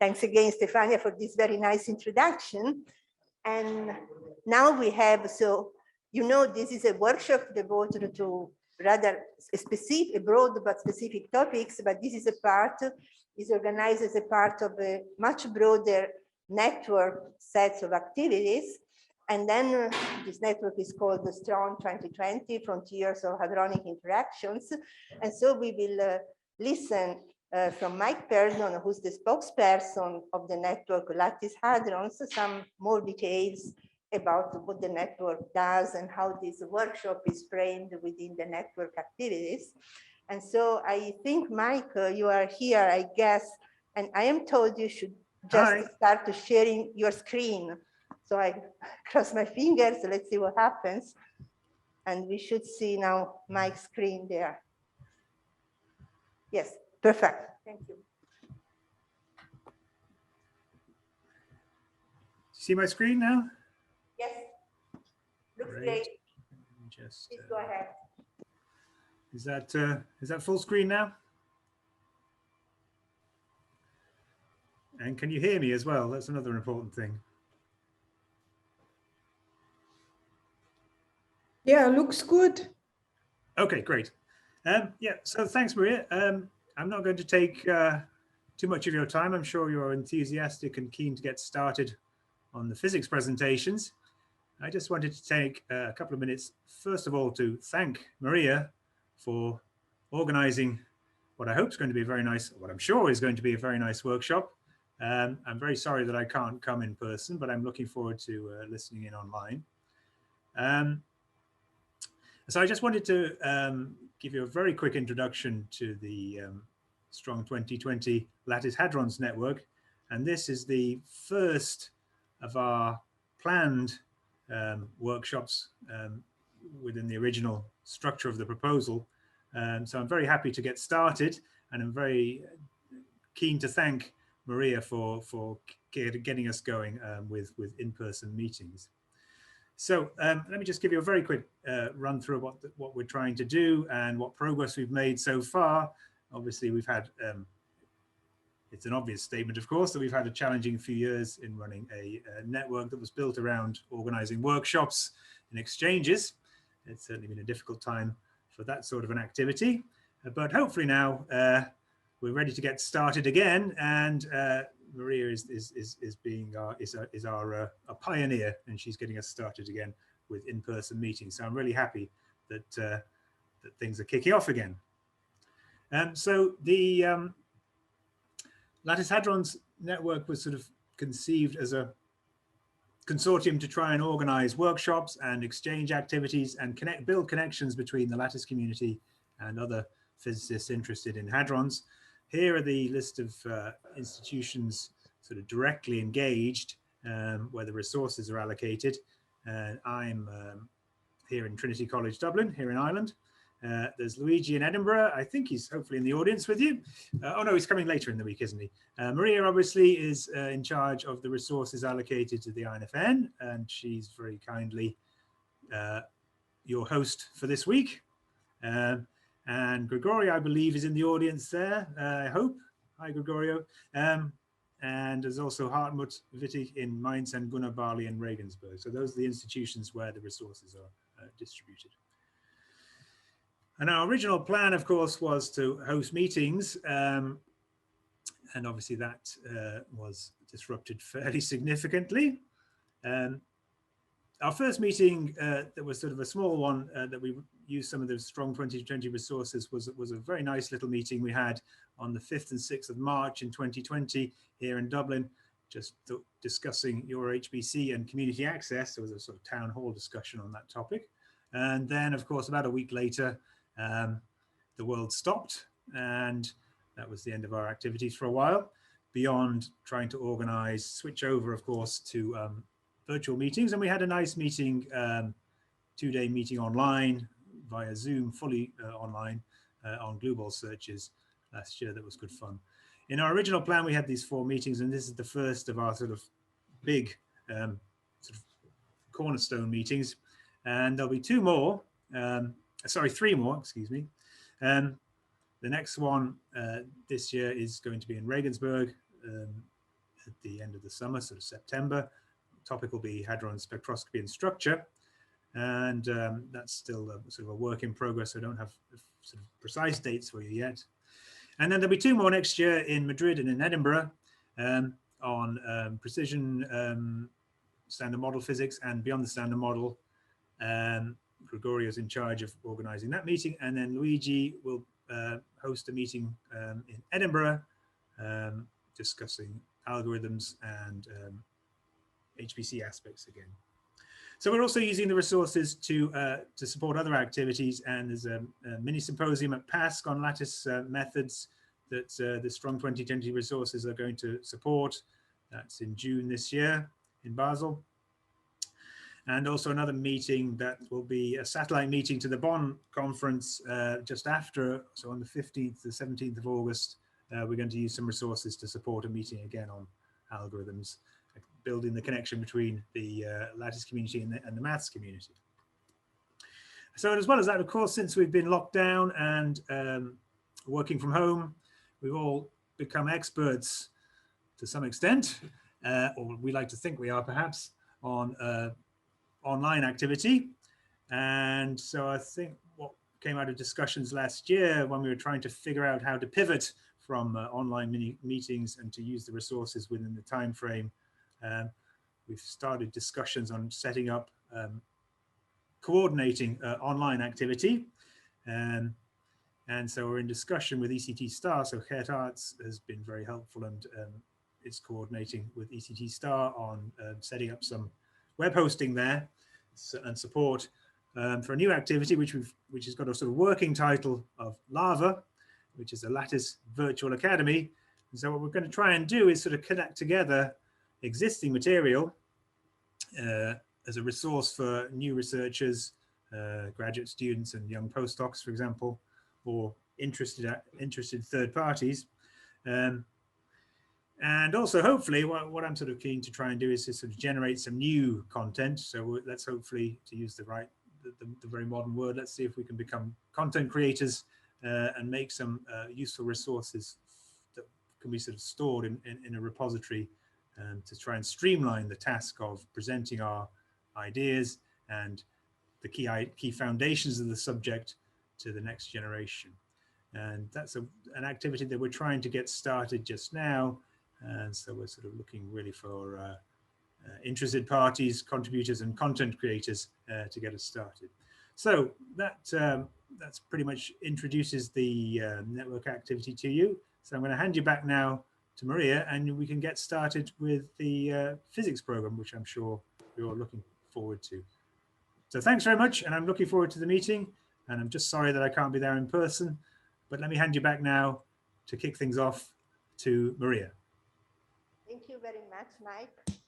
thanks again, Stefania, for this very nice introduction. And now we have, so, you know, this is a workshop devoted to rather specific, broad but specific topics, but this is a part, is organized as a part of a much broader network sets of activities. And then this network is called the Strong-2020, Frontiers of Hadronic Interactions. And so we will listen from Mike Peardon, who's the spokesperson of the network Lattice Hadrons, some more details about what the network does and how this workshop is framed within the network activities. And so I think, Mike, you are here, I guess, and I am told you should just start to sharing your screen. So I cross my fingers, let's see what happens. And we should see now Mike's screen there. Yes, perfect, thank you. See my screen now? Yes, looks great. Just, please go ahead. Is that full screen now? And can you hear me as well? That's another important thing. Yeah, looks good. Okay, great. Yeah, so thanks, Maria. I'm not going to take too much of your time. I'm sure you're enthusiastic and keen to get started on the physics presentations. I just wanted to take a couple of minutes, first of all, to thank Maria for organizing what I hope is going to be a very nice, what I'm sure is going to be a very nice workshop. I'm very sorry that I can't come in person, but I'm looking forward to listening in online. So I just wanted to give you a very quick introduction to the Strong-2020 Lattice Hadrons network. And this is the first of our planned workshops within the original structure of the proposal. So I'm very happy to get started, and I'm very keen to thank Maria for getting us going with in-person meetings. So let me just give you a very quick run through what we're trying to do and what progress we've made so far. Obviously, we've had, it's an obvious statement, of course, that we've had a challenging few years in running a network that was built around organizing workshops and exchanges. It's certainly been a difficult time for that sort of an activity, but hopefully now we're ready to get started again, and Maria is our pioneer, and she's getting us started again with in-person meetings. So I'm really happy that that things are kicking off again. So the Lattice Hadrons network was sort of conceived as a consortium to try and organize workshops and exchange activities and build connections between the Lattice community and other physicists interested in hadrons. Here are the list of institutions sort of directly engaged where the resources are allocated. I'm here in Trinity College Dublin, here in Ireland. There's Luigi in Edinburgh. I think he's hopefully in the audience with you. Oh no, he's coming later in the week, isn't he? Maria obviously is in charge of the resources allocated to the INFN, and she's very kindly your host for this week. And Gregorio, I believe, is in the audience there, I hope. Hi, Gregorio. And there's also Hartmut Wittig in Mainz and Gunnar Barley in Regensburg. So those are the institutions where the resources are distributed. And our original plan, of course, was to host meetings. And obviously that was disrupted fairly significantly. Our first meeting that was sort of a small one that we used some of the Strong-2020 resources was a very nice little meeting we had on the 5th and 6th of March in 2020 here in Dublin, just discussing your HPC and community access. There was a sort of town hall discussion on that topic. And then, of course, about a week later, the world stopped, and that was the end of our activities for a while, beyond trying to organize, switch over, of course, to virtual meetings. And we had a nice meeting, two-day meeting online via Zoom, fully online on glue ball searches last year. That was good fun. In our original plan, we had these 4 meetings, and this is the first of our sort of big sort of cornerstone meetings. And there'll be 2 more, sorry, 3 more, excuse me. The next one this year is going to be in Regensburg, at the end of the summer, sort of September. The topic will be hadron spectroscopy and structure. And that's still sort of a work in progress. So I don't have sort of precise dates for you yet. And then there'll be 2 more next year in Madrid and in Edinburgh on precision standard model physics and beyond the standard model. Gregorio's in charge of organizing that meeting. And then Luigi will host a meeting in Edinburgh discussing algorithms and HPC aspects again. So we're also using the resources to support other activities, and there's a mini symposium at PASC on lattice methods that the Strong 2020 resources are going to support. That's in June this year in Basel. And also another meeting that will be a satellite meeting to the Bonn conference just after, so on the 15th to 17th of August, we're going to use some resources to support a meeting again on algorithms, building the connection between the lattice community and the maths community. So as well as that, of course, since we've been locked down and working from home, we've all become experts to some extent, or we like to think we are perhaps, on online activity. And so I think what came out of discussions last year when we were trying to figure out how to pivot from online meetings and to use the resources within the time frame, we've started discussions on setting up coordinating online activity. And so we're in discussion with ECT Star. So Gert Arts has been very helpful and is coordinating with ECT Star on setting up some web hosting there and support for a new activity which has got a sort of working title of Lava, which is a Lattice Virtual Academy. And so what we're going to try and do is sort of connect together existing material as a resource for new researchers, graduate students and young postdocs, for example, or interested third parties. And also, hopefully, what I'm sort of keen to try and do is to sort of generate some new content. So let's hopefully, to use the very modern word, let's see if we can become content creators and make some useful resources that can be sort of stored in a repository to try and streamline the task of presenting our ideas and the key foundations of the subject to the next generation. And that's an activity that we're trying to get started just now. And so we're sort of looking really for interested parties, contributors and content creators to get us started. So that's pretty much introduces the network activity to you. So I'm going to hand you back now to Maria, and we can get started with the physics program, which I'm sure you're all looking forward to. So thanks very much, and I'm looking forward to the meeting. And I'm just sorry that I can't be there in person, but let me hand you back now to kick things off to Maria. Thank you very much, Mike.